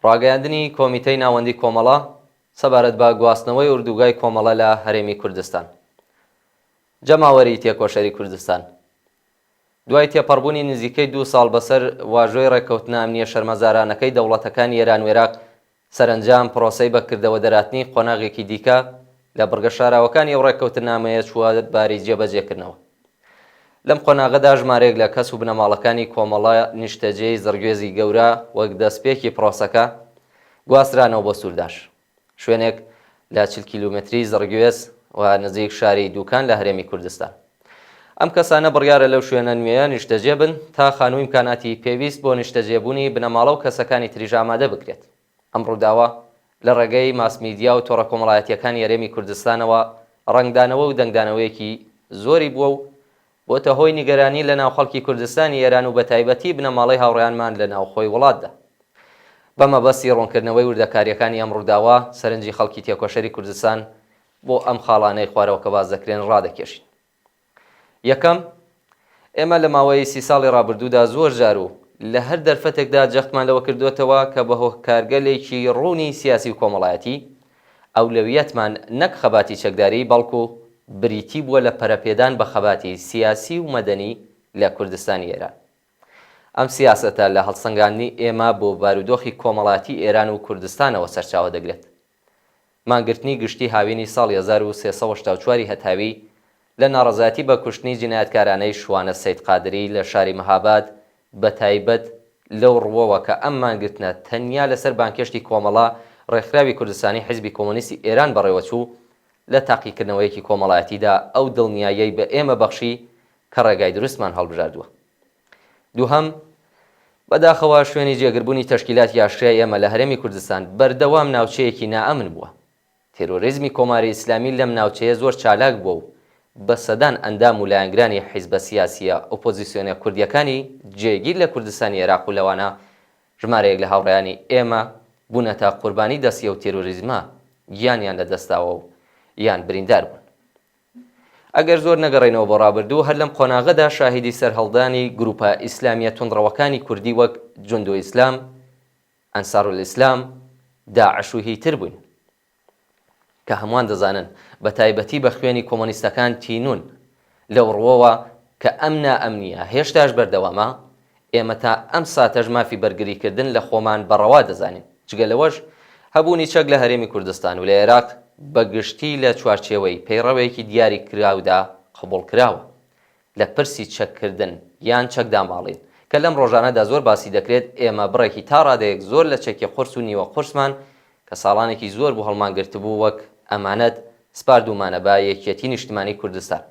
ڕاگەیاندنی کۆمیتەی ناوەندی کۆمەڵە سەبارەت بە گواستنەوەی ئوردوگای کۆمەڵە لە هەرێمی کوردستان. جەماوەری تێکۆشەری کوردستان دوای تێپەڕبوونی نزیکەی 2 ساڵ بەسەر واژۆی ڕێککەوتنە ئەمنیە شەرمەزارانەکەی دەوڵەتەکانی ئێران و عێراق سەرنجام پرۆسەی بەکردەوە دەراتنی قۆناغێکی دیکە لە بڕگە شاراوەکانی ئەو ڕێککەوتنامەیە چووە باری جێبەجێکردنەوە. لەم قۆناغەدا ژمارەیەک لە کەس و بنەماڵەکانی کۆمەڵە نیشتەجێی زەرگوێزی گەورە وەک دەستپێکی پرۆسەکە گواسترانەوە بۆ سوورداش، شوێنێک لە 40 کیلومتری زەرگوێز و نزیک شاری دووکان لە هەرێمی کوردستان. ئەم کەسانە بڕیارە لەو شوێنە نوێیە نیشتەجێ بن تا خانووی ئیمکاناتی پێویست بۆ نیشتەجێبوونی بنەماڵە و کەسەکانی تریژ ئامادە بکرێت. ئەم ڕووداوە لە ڕێگەی ماسمیدیا و تۆڕە کۆمەڵایەتیەکانی هەرێمی کوردستانەوە ڕنگدانەوە و دەنگدانەوەیەکی زۆری بووە و بۆتە هۆی نیگەرانی لە ناو خەڵکی کوردستانی ئێران و بەتایبەتی بنەماڵەی هاوڕێیانمان لە ناوخۆی وڵاتدا. بە مەبەستی ڕوونکردنەوەی وردەکاریەکانی ئەم ڕووداوە سەرنجی خەڵکی تێکۆشەری کوردستان بۆ ئەم خاڵانەی خوارەوە کە باز دەکرێن ڕادەکێشین. یەکەم، ئێمە لە ماوەی 30 ساڵی ڕابردوودا زۆر جار و لە هەر دەرفەتێکدا جەختمان لەوە کردوێتەوە کە بە هۆکارگەلێکی ڕوونی سیاسی و کۆمەڵایەتی ئەولەویەتمان نەک خەباتی چەکداری بەڵکو بریتی بووە لە پەرەپێدان بە خەباتی سیاسی و مەدەنی لە کوردستانی ئێران. ئەم سیاسەتە لە هەڵسەنگاندنی ئێمە بۆ بارودۆخی کۆمەڵایەتی ئێران و کوردستانەوە سەرچاوە دەگرێت. مانگرتنی گشتی هاوینی ساڵی 1384 هەتاوی لە ناڕەزایەتی بە کوشتنی جینایەتکارانەی شوانە سەید قادری لە شاری مەهاباد بە تایبەت لەو ڕووەوە کە ئەم مانگرتنە تەنیا لەسەر بانکێشتی کۆمەڵە ڕێکخراوی کوردستانی حیزبی کۆمۆنیستی ئێران بەڕێوەچوو لە تاقیکردنەوەیەکی کۆمەڵایەتیدا ئەو دڵنیاییەی بە ئێمە بەخشی کە ڕێگای دروستمان هەڵبژاردووە. دووهەم، بەداخەوە شوێنی جێگربوونی تەشکیلاتی ئاشتیای ئێمە لە هەرێمی کوردستان بەردەوام ناوچەیەکی نائەمن بووە. تێرۆریزمی کۆماری ئیسلامی لەم ناوچەیە زۆر چالاک بووە و بە سەدان ئەندام و لایەنگرانی حیزبە سیاسیە ئۆپۆزیسیۆنە کوردیەکانی جێگیر لە کوردستانی عێراق و لەوانە ژمارەیەک لە هاوڕێیانی ئێمە بوونەتە قوربانی دەستیە و تێرۆریزمە گیانیان لەدەستاوە و یان بریندار بوون. ئەگەر زۆر نەگەڕێنەوە بۆ ڕابردوو هەر لەم قۆناغەدا شاهیدی سەرهەڵدانی گروپە ئیسلامیە توندڕەوەکانی کوردی وەک جوندو ئیسلام، ئەنسارولئیسلام، داعش و هیتر بووین کە هەمووان دەزانن بە تایبەتی بە خوێنی کۆمۆنیستەکان تینون لەو ڕووەوە کە ئەم نائەمنیە هێشتاش بەردەوامە. ئێمە تا ئەم ساتەژ مافی بەرگریکردن لە خۆمان بەڕەوا دەزانین. جگە لەوەش هەبوونی چەک لە هەرێمی کوردستان و لە عێراق بەگشتی لە چوارچێوەی پەیڕەوەیەکی دیاری کراودا قبوڵ کراوە لە پرسی چەککردن یان چەکداماڵین کە لەم ڕۆژانەدا زۆر باسی دەکرێت. ئێمە بڕێکی تا ڕادەیەک زۆر لە چەکی قورس و نیوە قورسمان کە ساڵانێکی زۆر بۆ هەڵمانگرت بوو وەک ئەمانەت سپاردومانە بە یەکێتی نیشتمانی کوردستان.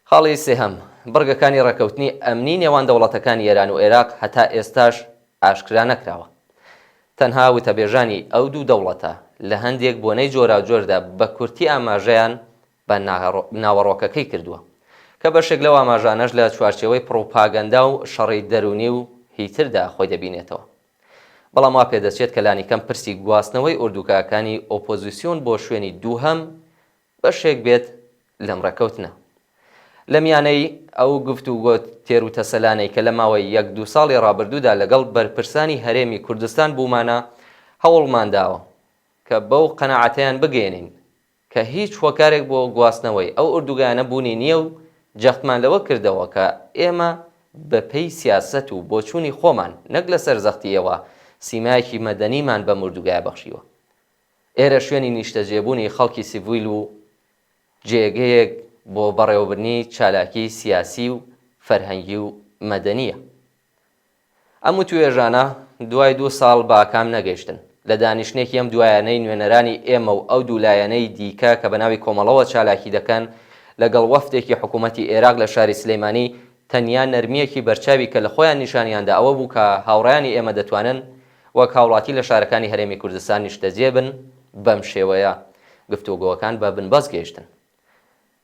خاڵی سێهەم، بڕگەکانی ڕێکەوتنی ئەمنی نێوان دەوڵەتەکانی ئێران و عێراق هەتا ئێستاش ئاشکرا نەکراوە. تەنها وتەبێژانی ئەو دوو دەوڵەتە لە هەندێک بۆنەی جۆرا جۆردا بە کورتی ئاماژەیان بە ناوەڕۆکەکەی کردووە کە بەشێک لەو ئاماژانەش لە چوارچێوەی پڕۆپاگەندا و شەڕی دەرونی و هیتردا خۆی دەبینێتەوە. بەڵام وا پێدەچێت کە لانیکەم پرسی گواستنەوەی ئوردوگاکانی ئۆپۆزیسیۆن بۆ شوێنی دووهەم بەشێک بێت لەم ڕێکەوتنە. لە میانەی ئەو گفتوگۆ تێر و تەسەلانەی کە لە ماوەی 1-2 ساڵی ڕابردوودا لەگەڵ بەرپرسانی هەرێمی کوردستان بوومانە هەوڵمانداوە کە بەو قەناعەتیان بگەێنین کە هیچ هۆکارێک بۆ گواستنەوەی ئەو ئوردوگایانە بوونی نییە و جەختمان لەوە کردەوە کە ئێمە بەپێی سیاسەت و بۆچوونی خۆمان نەک لە سەرزەختیەوە سیمایەکی مەدەنیمان بە مردوگایە بەخشیوە. ئێرە شوێنی نیشتەجێبوونی خەڵکی سیڤیل و جێگەیەک بۆ بەڕێوەبرنی چالاکی سیاسی و فەرهەنگی و مەدەنیە. ئەم توێژانە دوای 2 ساڵ باکام نەگەیشتن لە دانیشتێکی ئەم دوایانەی نوێنەرانی ئێمە و ئەو دوولایەنەی دیکە کە بە ناوی کۆمەڵەوە چالاکی دەکەن لەگەڵ وەفتێکی حکوومەتی عێراق لە شاری سلەیمانی تەنیا نەرمیەکی بەرچاوی کە لە خۆیان نیشانیاندا ئەوە بوو کە هاوڕێیانی ئێمە دەتوانن وەک هاوڵاتی لە شارەکانی هەرێمی کوردستان نیشتەجێ بن. بەم شێوەیە گفتوگۆکان بە بنبەست گەیشتن.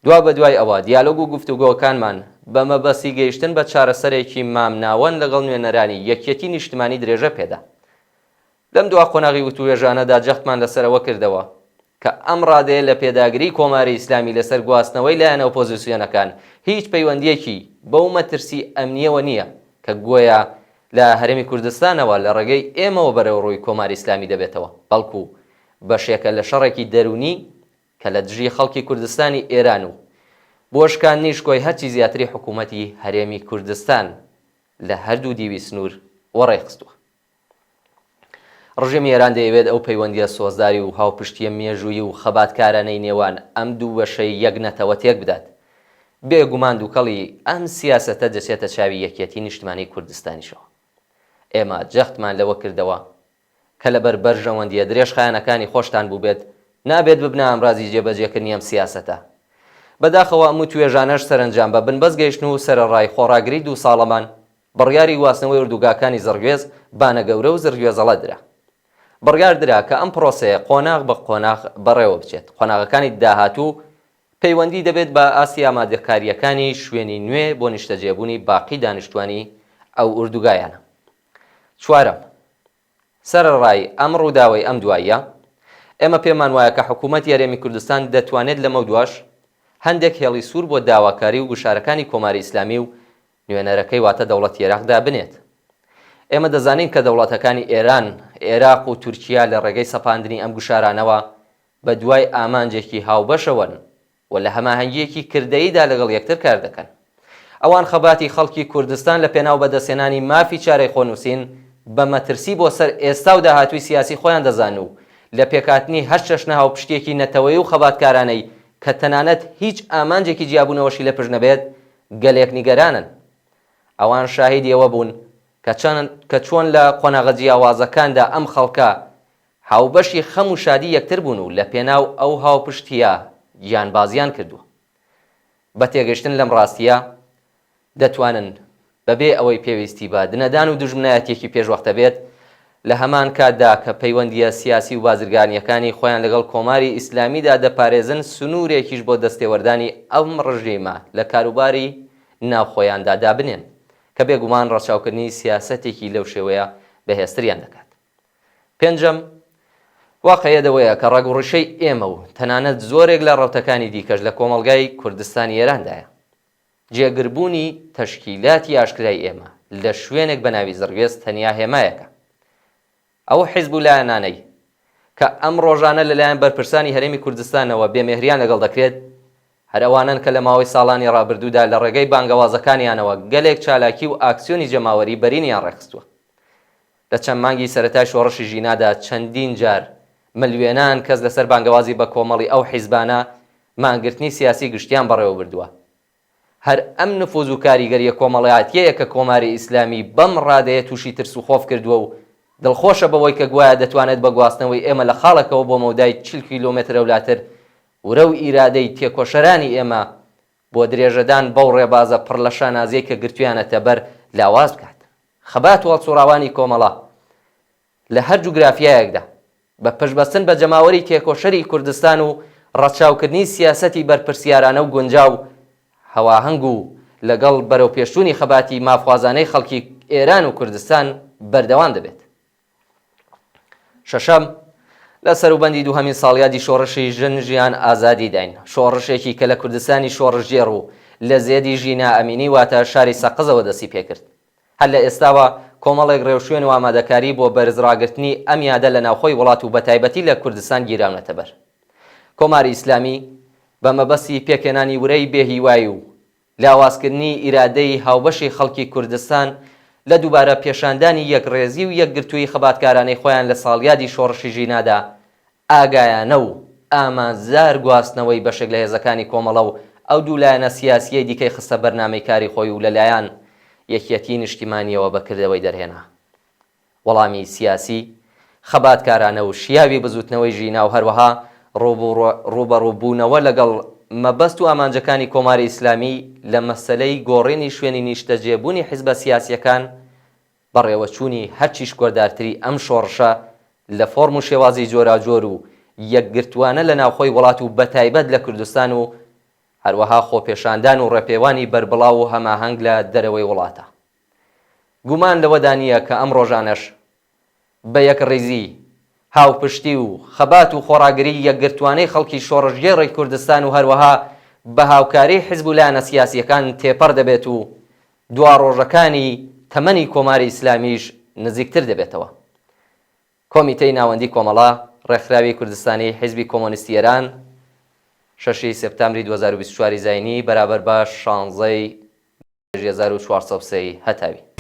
دوا بە دوای ئەوە دیالۆگ و گفتوگۆکانمان بە مەبەستی گەیشتن بە چارەسەرێکی مامناوەن لەگەڵ نوێنەرانی یەکێتی نیشتمانی درێژە پێدا. لەم دوا قۆناغی وتوێژانەدا جەختمان لەسەرەوە کردەوە کە ئەم ڕادەیە لە پێداگری کۆماری ئیسلامی لەسەر گواستنەوەی لایەنە ئۆپۆزیسیۆنەکان هیچ پەیوەندیەکی بەو مەترسی ئەمنیەوە نییە کە گوۆیە لە هەرێمی کوردستانەوە لە ڕێگەی ئێمەوە بەرەو ڕووی کۆماری ئیسلامی دەبێتەوە، بەڵکو بەشێکە لە شەڕێکی دەرونی کە لە دژی خەڵکی کوردستانی ئێران و بۆشکاندنی شکۆی هەرچی زیاتری حکوومەتی هەرێمی کوردستان لە هەردوو دیوی سنوور وەڕێخستووە. ڕژێمی ئێران دەیەوێت ئەو پەیوەندیە سۆزداری و هاوپشتیە مێژووی و خەباتکارانەی نێوان ئەم دوو بەشەی یەک نەتەوە تێک بدات، بێگومان دووکەڵی ئەم سیاسەتە دەچێتە چاوی یەکێتی نیشتمانی کوردستانیشەوە. ئێمە جەختمان لەوە کردەوە کە لەبەر بەرژەوەندیە درێژخایەنەکانی خۆشتان بوو بێت نابێت ببنە ئەمڕازی جێبەجێکردنی ئەم سیاسەتە. بەداخەوە ئەم و توێژانەش سەرنجام بە بنبەست گەیشتن و سەرەڕای خۆڕاگری 2 ساڵەمان بڕیاری گواستنەوەی ئوردوگاکانی زەڕگوێز بانە گەورە و زەرگوێزەڵە درا. بڕیار درا کە ئەم پرۆسەیە قۆناغ بە قۆناغ بەڕێوە بچێت. قۆناغەکانی داهاتوو پەیوەندی دەبێت بە ئاسی ئامادەکاریەکانی شوێنی نوێ بۆ نیشتەجێبوونی باقی دانیشتوانی ئەو ئوردوگایانە. 4. سەرەڕای ئەم ڕووداوەی ئەم دواییە ئێمە پێمان وایە کە حکوومەتی هەرێمی کوردستان دەتوانێت لەمە دوایش هەندێک هێڵی سوور بۆ داواکاری و گوشارەکانی کۆماری ئیسلامی و نوێنەرەکەی واتە دەوڵەتی عێراقدا بنێت. ئێمە دەزانین کە دەوڵەتەکانی ئێران، عێراق و تورکیا لە ڕێگەی سەپاندنی ئەم گوشارانەوە بە دوای ئامانجێکی هاوبەشەوەن و لە هەماهەنگیەکی کردەییدا لەگەڵ یەکتر کار دەکەن. ئەوان خەباتی خەڵکی کوردستان لە پێناو بەدەستێنانی مافی چارەی خۆنووسین بە مەترسی بۆ سەر ئێستا و داهاتووی سیاسی خۆیان دەزان و لە پێکاتنی هەر چەشنە هاوپشتێکی نەتەوەی و خەباتکارانەی کە تەنانەت هیچ ئامانجێکی جیابوونەوەشی لە پشت نەبێت گەلێک نیگەرانن. ئەوان شاهیدی ئەوە بوون کە چۆن لە قۆناغە جیاوازەکاندا ئەم خەڵکە هاوبەشی خەم و شادی یەکتر بوون و لە پێناو ئەو هاوپشتیە گیانبازیان کردووە. بە تێگەشتن لەم ڕاستیە دەتوانن بەبێ ئەوەی پێویستی بە دنەدان و دوژمنایەتێکی پێشوەختە بێت لە هەمان کاتدا کە پەیوەندیە سیاسی و بازرگانیەکانی خۆیان لەگەڵ کۆماری ئیسلامیدا دەپارێزن سنوورێکیش بۆ دەستێوەردانی ئەم ڕژیمە لە کاروباری ناوخۆیاندا دابنێن کە بێگومان ڕەچاوکردنی سیاسەتێکی لەو شێوەیە بەهێزتریان دەکات. 5. واقعیەدەوەیە کە ڕێگوڕشەی ئێمە و تەنانەت زۆرێک لە ڕەوتەکانی دیکەش لە کۆمەڵگای کوردستانی ئێراندایە. جێگربوونی تەشکیلاتی ئاشکرای ئێمە لە شوێنێک بە ناوی زەڕگوێز تەنیا هێمایەکە. ئەو حیزب و لایەنانەی کە ئەم ڕۆژانە لەلایەن بەرپرسانی هەرێمی کوردستانەوە بێمێهریان لەگەڵ دەکرێت، هەر ئەوانن کە لە ماوەی ساڵانی ڕابردوودا لە ڕێگەی بانگەوازەکانیانەوە گەلێک چالاکی و ئاکسیۆنی جەماوەری بەرینیان ڕێخستووە. لە چەند مانگی سەرەتای شۆڕشی ژینادا چەندین جار ملیێنان کەس لەسەر بانگەوازی بە کۆمەڵی ئەو حیزبانە مانگرتنی سیاسی گشتیان بەڕێوە بردووە. هەر ئەم نفوذ و کاریگەریە کۆمەڵایەتیەیە کە کۆماری ئیسلامی بەم ڕادەیە تووشی ترس و خۆف کردووە و دڵخۆشە بەوەی کە گوایە دەتوانێت بە گواستنەوەی ئێمە لە خاڵێکەوە بۆ مەودای 40 کیلۆمتر ئەولاتر ورە و ئیرادەی تێکۆشەرانی ئێمە بۆ درێژەدان بەو ڕێبازە پڕ لە شانازیەی کە گرتویانەتە بەر لاواز بکات. خەبات وەڵسوڕاوانی کۆمەڵە لە هەر جوگرافیایەکدا بە پشتبەستن بە جەماوەری تێکۆشەری کوردستان و ڕەچاوکردنی سیاسەتی بەرپرسیارانە و گونجاو هەواهەنگ و لەگەڵ بەرەو پێشچوونی خەباتی مافوازانەی خەڵکی ئێران و کوردستان بەردەوام دەبێت. 6. لە سەروبەندی دووهەمین ساڵیادی شۆڕشی ژن ژیان ئازادی داین، شۆڕشێکی کە لە کوردستانی شۆڕژێڕ و لە زێدی ژینا ئەمینی واتە شاری سەقزەوە دەستی پێکرد. هەر لە ئێستاوە کۆمەڵێک ڕێوشوێن و ئامادەکاری بۆ بەرزڕاگرتنی ئەم یادە لە ناوخۆی وڵات و بەتایبەتی لە کوردستان گیراونەتە بەر. کۆماری ئیسلامی بە مەبەستی پێکێنانی ورەی بێهیوایی و لاوازکردنی ئیرادەی هاوبەشی خەڵکی کوردستان لە دووبارە پێشاندانی یەکڕێزی و یەکگرتووی خەباتکارانەی خۆیان لە ساڵیادی شۆڕشی ژینادا ئاگایانە و ئامانزار گواستنەوەی بەشێک لە هێزەکانی کۆمەڵە و ئەو دوولایەنە سیاسیەی دیکەی خستە بەرنامەی کاری خۆی و لەلایەن یەکێتی نیشتیمانیەوە بەکردەوەی دەرهێنا. وەڵامی سیاسی، خەباتکارانە و شیاوی بزوتنەوەی ژینا و هەروەها ڕوبەڕووبوونەوە لەگەڵ مەبەست و ئامانجەکانی کۆماری ئیسلامی لە مەسەلەی گۆڕینی شوێنی نیشتەجێبوونی حیزبە سیاسیەکان بەڕێوەچوونی هەرچی شکۆردارتری ئەم شۆڕشە لە فۆرم و شێوازی جۆراجۆر و یەکگرتوانە لە ناوخۆی وڵات و بەتایبەت لە کوردستان و هەروەها خۆپێشاندان و ڕێپێوانی بەربڵاو و هەماهەنگ لە دەرەوەی وڵاتە. گومان لەوەدا نییە کە ئەم ڕۆژانەش بە یەکڕێزی هاوپشتی و خەبات و خۆڕاگری یەکگرتوانەی خەڵکی شۆڕژگێڕی کوردستان و هەروەها بە هاوکاری حیزب و لایەنە سیاسیەکان تێپەڕ دەبێت و دوا ڕۆژەکانی تەمەنی کۆماری ئیسلامیش نزیکتر دەبێتەوە. کۆمیتەی ناوەندی کۆمەڵە ڕێکخراوی کوردستانی حیزبی کۆمۆنیستی ئێران 6 سپتامبری 2024 زاینی بەرابەر بە 16 1403 هەتاوی